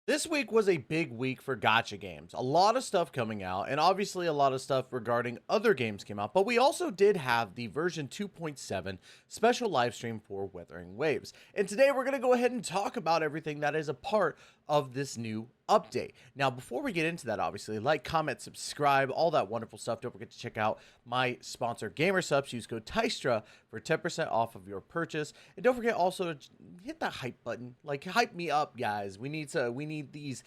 This week was a big week for gacha games. A lot of stuff coming out, and obviously a lot of stuff regarding other games came out. But we also did have the version 2.7 special live stream for Wuthering Waves. And today we're going to go ahead and talk about everything that is a part of this new update. Now, before we get into that, obviously, like, comment, subscribe, all that wonderful stuff. Don't forget to check out my sponsor, GamerSupps. Use code TYSTRA for 10% off of your purchase. And don't forget also to hit that hype button. Like, hype me up, guys. We need these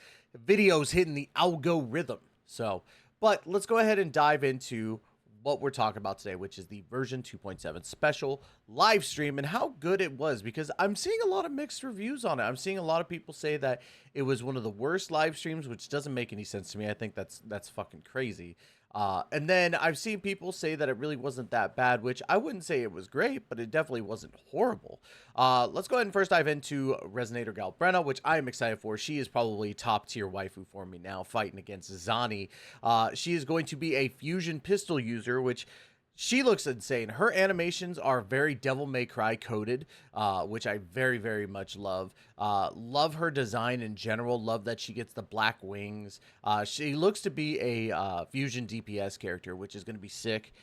videos hitting the algorithm. So, but let's go ahead and dive into what we're talking about today, which is the version 2.7 special live stream and how good it was, because I'm seeing a lot of mixed reviews on it. I'm seeing a lot of people say that it was one of the worst live streams, which doesn't make any sense to me. I think that's fucking crazy. And then I've seen people say that it really wasn't that bad, which I wouldn't say it was great, but it definitely wasn't horrible. Let's go ahead and first dive into Resonator Galbrenna, which I am excited for. She is probably top tier waifu for me now, fighting against Zani. She is going to be a fusion pistol user, which she looks insane. Her animations are very Devil May Cry coded, which I very, very much love. Love her design in general. Love that she gets the black wings. She looks to be a fusion DPS character, which is going to be sick.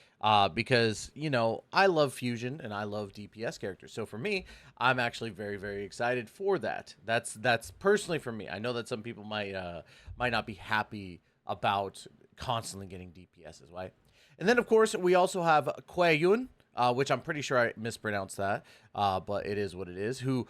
Because, you know, I love fusion and I love DPS characters. So for me, I'm actually very, very excited for that. That's personally for me. I know that some people might not be happy about constantly getting DPSs, right? And then, of course, we also have Kwayun, which I'm pretty sure I mispronounced that, but it is what it is, who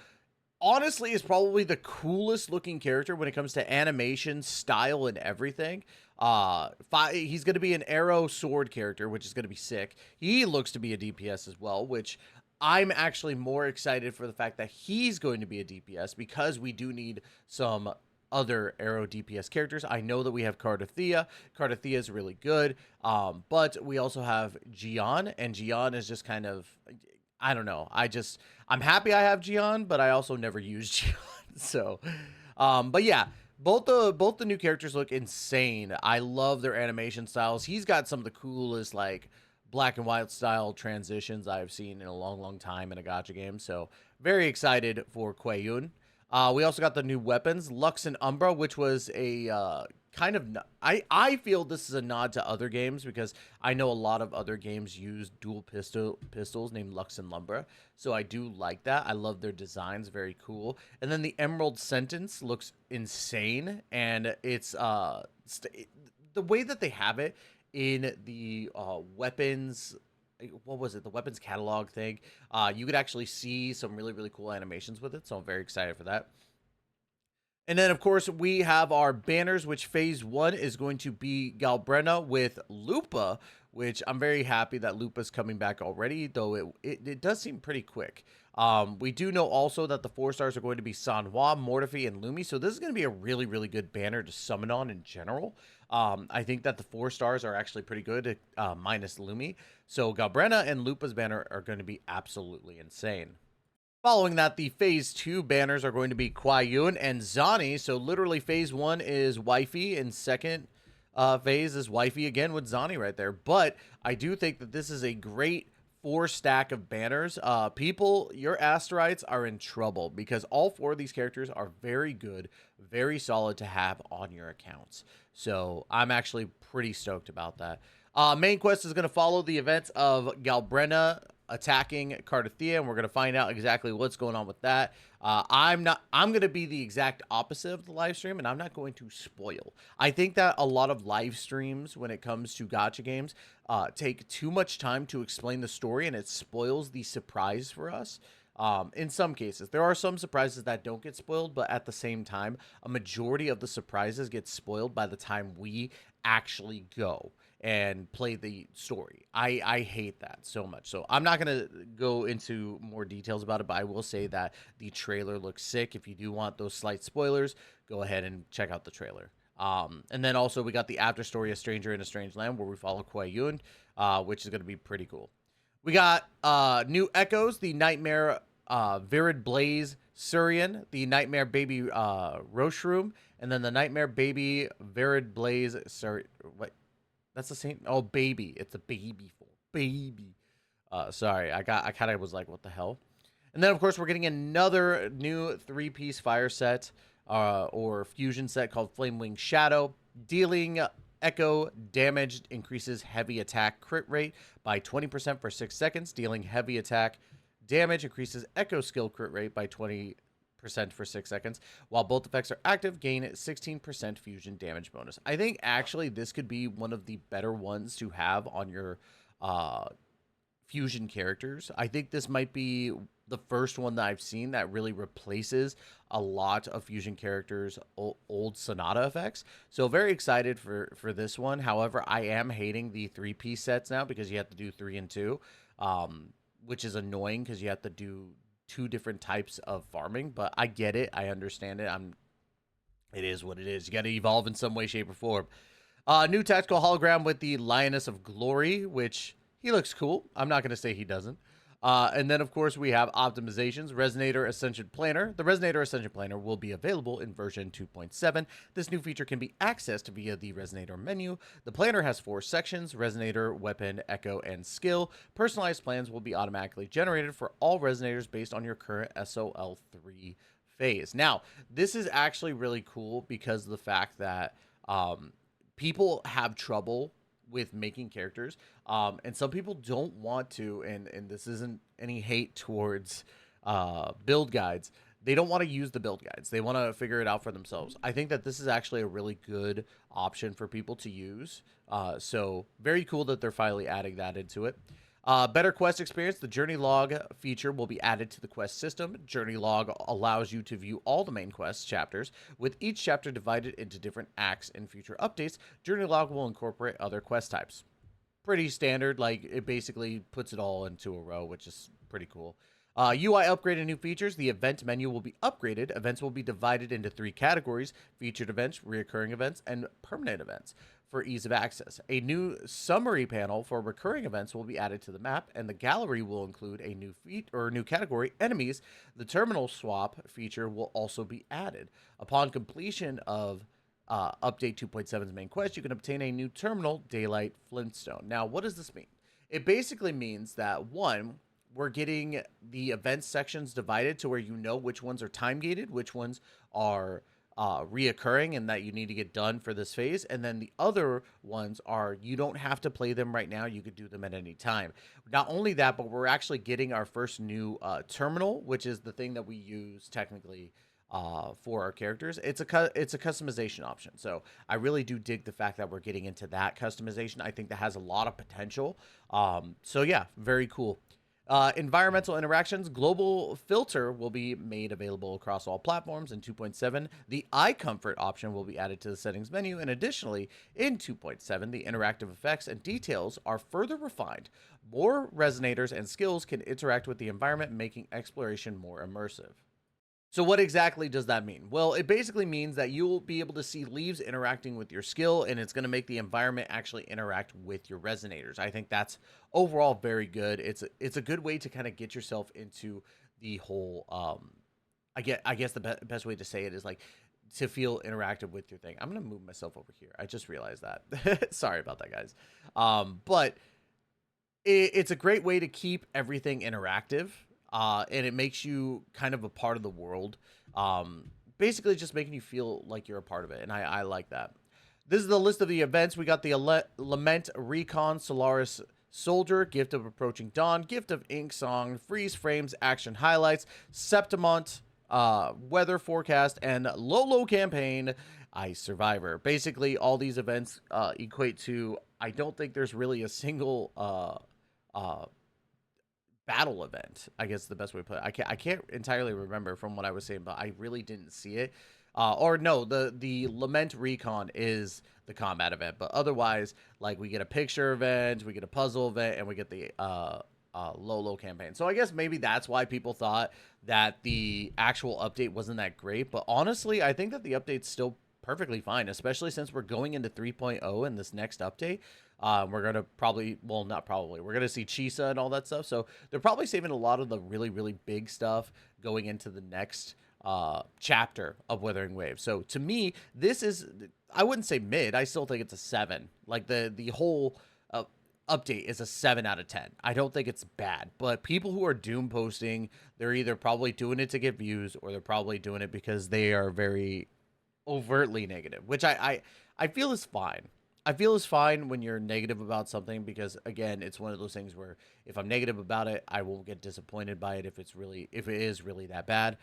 honestly is probably the coolest looking character when it comes to animation, style, and everything. He's going to be an arrow sword character, which is going to be sick. He looks to be a DPS as well, which I'm actually more excited for the fact that he's going to be a DPS, because we do need some other arrow DPS characters. I know that we have Cardathea. Cardathea is really good, but we also have Gian, and Gian is just kind of, I don't know. I'm happy I have Gian, but I also never use Gian. So, but yeah, both the new characters look insane. I love their animation styles. He's got some of the coolest like black and white style transitions I've seen in a long, long time in a gacha game. So very excited for Kwayun. We also got the new weapons, Lux and Umbra, which was a kind of... I feel this is a nod to other games, because I know a lot of other games use dual pistols named Lux and Lumbra. So I do like that. I love their designs. Very cool. And then the Emerald Sentence looks insane. And it's... the way that they have it in the weapons... What was it? The weapons catalog thing. You could actually see some really, really cool animations with it. So I'm very excited for that. And then, of course, we have our banners, which phase 1 is going to be Galbrenna with Lupa, which I'm very happy that Lupa's coming back already, though it does seem pretty quick. We do know also that the 4 stars are going to be Sanhua, Mortefi, and Lumi, so this is going to be a really, really good banner to summon on in general. I think that the 4 stars are actually pretty good, minus Lumi. So Galbrenna and Lupa's banner are going to be absolutely insane. Following that, the phase 2 banners are going to be Kwayun and Zani. So literally phase 1 is wifey, and second phase is wifey again with Zani right there. But I do think that this is a great 4 stack of banners. People, your Asterites are in trouble, because all 4 of these characters are very good, very solid to have on your accounts. So I'm actually pretty stoked about that. Main quest is going to follow the events of Galbrenna attacking Cardathea, and we're going to find out exactly what's going on with that. I'm going to be the exact opposite of the live stream, and I'm not going to spoil. I think that a lot of live streams, when it comes to gacha games, take too much time to explain the story, and it spoils the surprise for us. In some cases, there are some surprises that don't get spoiled, but at the same time, a majority of the surprises get spoiled by the time we actually go and play the story. I hate that so much. So I'm not going to go into more details about it, but I will say that the trailer looks sick. If you do want those slight spoilers, go ahead and check out the trailer. And then also we got the after story, A Stranger in a Strange Land, where we follow Kwayun, which is going to be pretty cool. We got new echoes, the Nightmare Virid Blaze Surian, the Nightmare Baby Roshroom, and then the Nightmare Baby Virid Blaze what? That's the same. Oh, baby. It's a baby for baby. Sorry, I kind of was like, what the hell? And then, of course, we're getting another new 3-piece fire set. or fusion set called Flame Wing Shadow. Dealing echo damage increases heavy attack crit rate by 20% for 6 seconds. Dealing heavy attack damage increases echo skill crit rate by 20% for 6 seconds. While both effects are active, gain 16% fusion damage bonus. I think actually this could be one of the better ones to have on your fusion characters. I think this might be the first one that I've seen that really replaces a lot of fusion characters' old Sonata effects. So very excited for this one. However, I am hating the 3-piece sets now because you have to do 3 and 2, which is annoying because you have to do 2 different types of farming. But I get it. I understand it. It is what it is. You got to evolve in some way, shape, or form. New tactical hologram with the Lioness of Glory, which he looks cool. I'm not going to say he doesn't. And then, of course, we have optimizations. Resonator Ascension Planner. The Resonator Ascension Planner will be available in version 2.7. This new feature can be accessed via the Resonator menu. The planner has 4 sections: Resonator, Weapon, Echo, and Skill. Personalized plans will be automatically generated for all Resonators based on your current SOL3 phase. Now, this is actually really cool because of the fact that people have trouble with making characters, and some people don't want to, and this isn't any hate towards build guides. They don't want to use the build guides. They want to figure it out for themselves. I think that this is actually a really good option for people to use. So very cool that they're finally adding that into it. Better quest experience. The Journey Log feature will be added to the quest system. Journey Log allows you to view all the main quest chapters, with each chapter divided into different acts. In future updates, Journey Log will incorporate other quest types. Pretty standard, like it basically puts it all into a row, which is pretty cool. UI upgrade and new features. The event menu will be upgraded. Events will be divided into 3 categories: featured events, reoccurring events, and permanent events for ease of access. A new summary panel for recurring events will be added to the map, and the gallery will include a new category, enemies. The terminal swap feature will also be added. Upon completion of update 2.7's main quest, you can obtain a new terminal, Daylight Flintstone. Now, what does this mean? It basically means that, one, we're getting the event sections divided to where you know which ones are time gated, which ones are reoccurring and that you need to get done for this phase, and then the other ones are you don't have to play them right now, you could do them at any time. Not only that, but we're actually getting our first new terminal, which is the thing that we use technically for our characters. It's a customization option, so I really do dig the fact that we're getting into that customization. I think that has a lot of potential. So yeah, very cool. Environmental interactions. Global filter will be made available across all platforms in 2.7. The eye comfort option will be added to the settings menu, and additionally, in 2.7, the interactive effects and details are further refined. More resonators and skills can interact with the environment, making exploration more immersive. So what exactly does that mean? Well, it basically means that you'll be able to see leaves interacting with your skill, and it's going to make the environment actually interact with your resonators. I think that's overall very good. It's a good way to kind of get yourself into the whole I guess the best way to say it is like to feel interactive with your thing. I'm going to move myself over here. I just realized that. Sorry about that, guys. But it's a great way to keep everything interactive. And it makes you kind of a part of the world. Basically just making you feel like you're a part of it. And I like that. This is the list of the events. We got the Lament Recon, Solaris Soldier, Gift of Approaching Dawn, Gift of Ink Song, Freeze Frames, Action Highlights, Septimont, Weather Forecast, and Lolo Campaign, Ice Survivor. Basically, all these events equate to, I don't think there's really a single battle event, I guess the best way to put it. I can't entirely remember from what I was saying, but I really didn't see it. Or no, the Lament Recon is the combat event, but otherwise, like, we get a picture event, we get a puzzle event, and we get the Lolo campaign. So I guess maybe that's why people thought that the actual update wasn't that great, but honestly, I think that the update's still perfectly fine, especially since we're going into 3.0 in this next update. We're going to probably, well, not probably, we're going to see Chisa and all that stuff. So they're probably saving a lot of the really, really big stuff going into the next chapter of Wuthering Waves. So to me, this is, I wouldn't say mid. I still think it's a 7. Like the whole, update is a 7 out of 10. I don't think it's bad, but people who are doom posting, they're either probably doing it to get views or they're probably doing it because they are very overtly negative, which I feel is fine. I feel is fine when you're negative about something because again, it's one of those things where if I'm negative about it, I won't get disappointed by it if it is really that bad.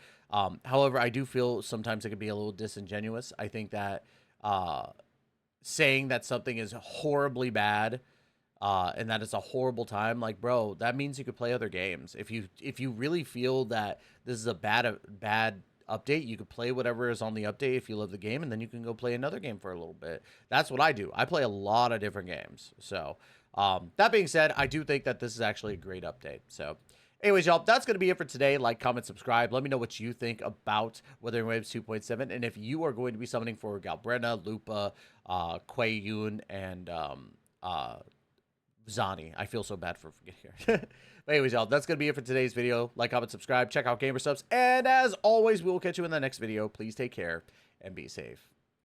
However, I do feel sometimes it can be a little disingenuous. I think that saying that something is horribly bad and that it's a horrible time, like, bro, that means you could play other games. If you really feel that this is a bad update, you could play whatever is on the update if you love the game, and then you can go play another game for a little bit. That's what I do. I play a lot of different games. So that being said, I do think that this is actually a great update. So anyways, y'all, that's going to be it for today. Like, comment, subscribe. Let me know what you think about Wuthering Waves 2.7, and if you are going to be summoning for Galbrena, Lupa, Quayun, and Zani. I feel so bad for forgetting here. But anyways, y'all, that's going to be it for today's video. Like, comment, subscribe, check out Gamer Subs, and as always, we will catch you in the next video. Please take care and be safe.